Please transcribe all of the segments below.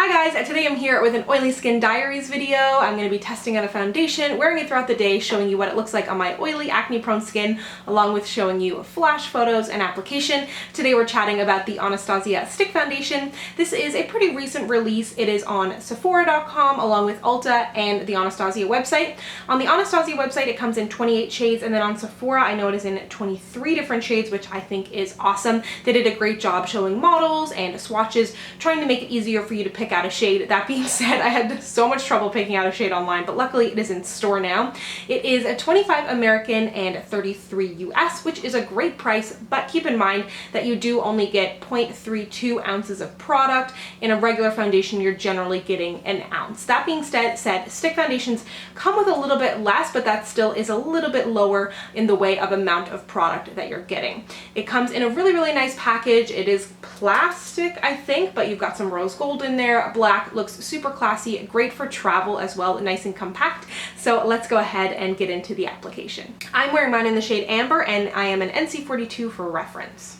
Hi guys, today I'm here with an oily skin diaries video. I'm going to be testing out a foundation, wearing it throughout the day, showing you what it looks like on my oily, acne-prone skin, along with showing you flash photos and application. Today we're chatting about the Anastasia Stick Foundation. This is a pretty recent release. It is on Sephora.com along with Ulta and the Anastasia website. On the Anastasia website it comes in 28 shades, and then on Sephora I know it is in 23 different shades, which I think is awesome. They did a great job showing models and swatches, trying to make it easier for you to pick out a shade. That being said, I had so much trouble picking out a shade online, but luckily it is in store now. It is a 25 American and 33 US, which is a great price, but keep in mind that you do only get 0.32 ounces of product. In a regular foundation, you're generally getting an ounce. That being said, stick foundations come with a little bit less, but that still is a little bit lower in the way of amount of product that you're getting. It comes in a really, really nice package. It is plastic, I think, but you've got some rose gold in there. Black looks super classy, great for travel as well, nice and compact. So let's go ahead and get into the application. I'm wearing mine in the shade Amber, and I am an NC42 for reference.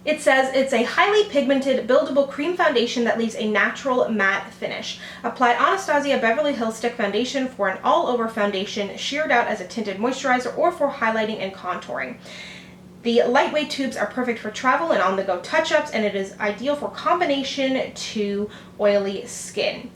It says it's a highly pigmented, buildable cream foundation that leaves a natural matte finish. Apply Anastasia Beverly Hills Stick Foundation for an all-over foundation, sheared out as a tinted moisturizer, or for highlighting and contouring. The lightweight tubes are perfect for travel and on-the-go touch-ups, and it is ideal for combination to oily skin.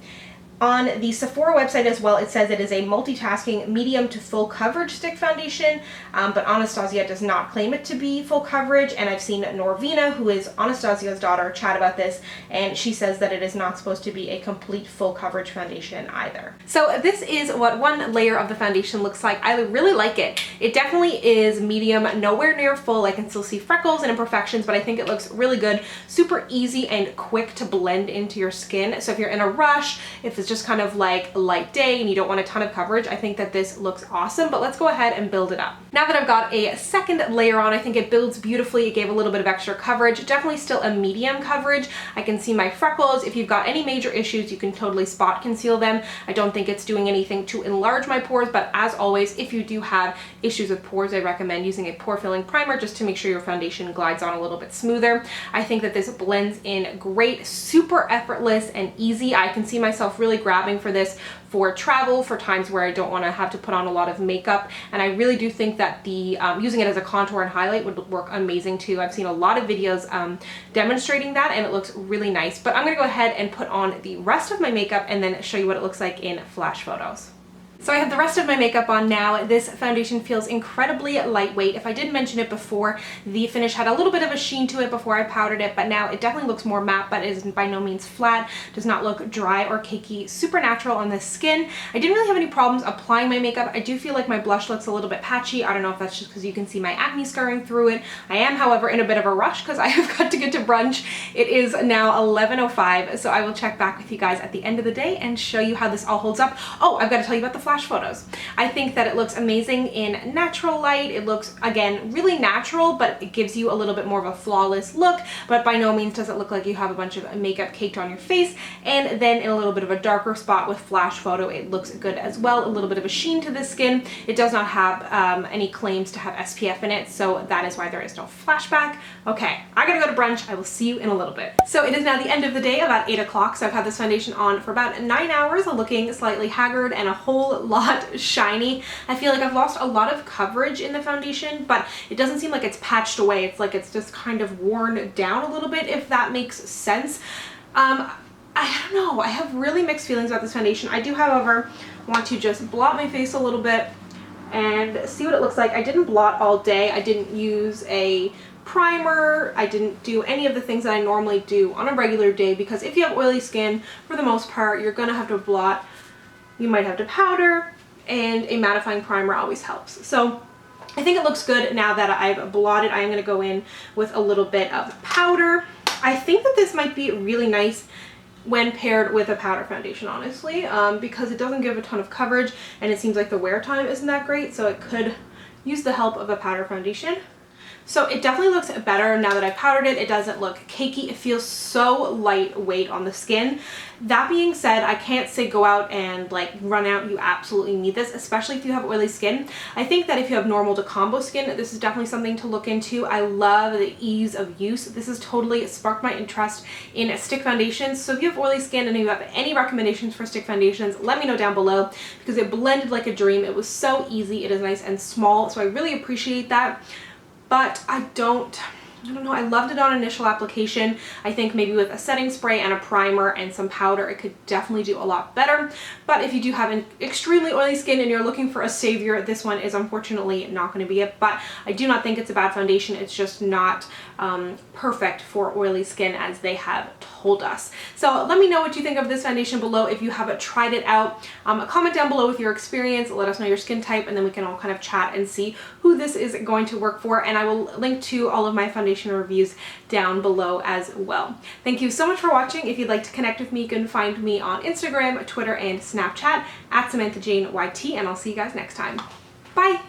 On the Sephora website as well, it says it is a multitasking medium to full coverage stick foundation, but Anastasia does not claim it to be full coverage, and I've seen Norvina, who is Anastasia's daughter, chat about this, and she says that it is not supposed to be a complete full coverage foundation either. So this is what one layer of the foundation looks like. I really like it. It definitely is medium, nowhere near full. I can still see freckles and imperfections, but I think it looks really good. Super easy and quick to blend into your skin. So if you're in a rush, if it's just kind of like a light day and you don't want a ton of coverage, I think that this looks awesome. But let's go ahead and build it up. Now that I've got a second layer on, I think it builds beautifully. It gave a little bit of extra coverage. Definitely still a medium coverage. I can see my freckles. If you've got any major issues, you can totally spot conceal them. I don't think it's doing anything to enlarge my pores, but as always, if you do have issues with pores, I recommend using a pore filling primer just to make sure your foundation glides on a little bit smoother. I think that this blends in great, super effortless and easy. I can see myself really grabbing for this for travel, for times where I don't want to have to put on a lot of makeup, and I really do think that the using it as a contour and highlight would work amazing too. I've seen a lot of videos demonstrating that, and it looks really nice. But I'm gonna go ahead and put on the rest of my makeup and then show you what it looks like in flash photos. So I have the rest of my makeup on now. This foundation feels incredibly lightweight. If I did mention it before, the finish had a little bit of a sheen to it before I powdered it, but now it definitely looks more matte, but is by no means flat, does not look dry or cakey, super natural on the skin. I didn't really have any problems applying my makeup. I do feel like my blush looks a little bit patchy. I don't know if that's just because you can see my acne scarring through it. I am, however, in a bit of a rush because I have got to get to brunch. It is now 11:05, so I will check back with you guys at the end of the day and show you how this all holds up. Oh, I've got to tell you about the flash photos. I think that it looks amazing in natural light. It looks, again, really natural, but it gives you a little bit more of a flawless look, but by no means does it look like you have a bunch of makeup caked on your face. And then in a little bit of a darker spot with flash photo, it looks good as well. A little bit of a sheen to the skin. It does not have any claims to have SPF in it, so that is why there is no flashback. Okay, I gotta go to brunch. I will see you in a little bit. So it is now the end of the day, about 8 o'clock, so I've had this foundation on for about 9 hours, looking slightly haggard and a whole lot shiny. I feel like I've lost a lot of coverage in the foundation, but it doesn't seem like it's patched away. It's like it's just kind of worn down a little bit, if that makes sense. I don't know. I have really mixed feelings about this foundation. I do, however, want to just blot my face a little bit and see what it looks like. I didn't blot all day. I didn't use a primer. I didn't do any of the things that I normally do on a regular day, because if you have oily skin, for the most part, you're gonna have to blot. You might have to powder, and a mattifying primer always helps. So I think it looks good now that I've blotted. I am going to go in with a little bit of powder. I think that this might be really nice when paired with a powder foundation, honestly, because it doesn't give a ton of coverage, and it seems like the wear time isn't that great, so it could use the help of a powder foundation. So it definitely looks better now that I powdered it. It doesn't look cakey. It feels so lightweight on the skin. That being said, I can't say go out and like run out. You absolutely need this, especially if you have oily skin. I think that if you have normal to combo skin, this is definitely something to look into. I love the ease of use. This has totally sparked my interest in stick foundations. So if you have oily skin and you have any recommendations for stick foundations, let me know down below, because it blended like a dream. It was so easy. It is nice and small, so I really appreciate that. But I don't know, I loved it on initial application. I think maybe with a setting spray and a primer and some powder, it could definitely do a lot better. But if you do have an extremely oily skin and you're looking for a savior, this one is unfortunately not going to be it. But I do not think it's a bad foundation. It's just not perfect for oily skin, as they have told us. So let me know what you think of this foundation below if you haven't tried it out. Comment down below with your experience, let us know your skin type, and then we can all kind of chat and see who this is going to work for. And I will link to all of my foundation reviews down below as well. Thank you so much for watching. If you'd like to connect with me, you can find me on Instagram, Twitter, and Snapchat at SamanthaJaneYT, and I'll see you guys next time. Bye!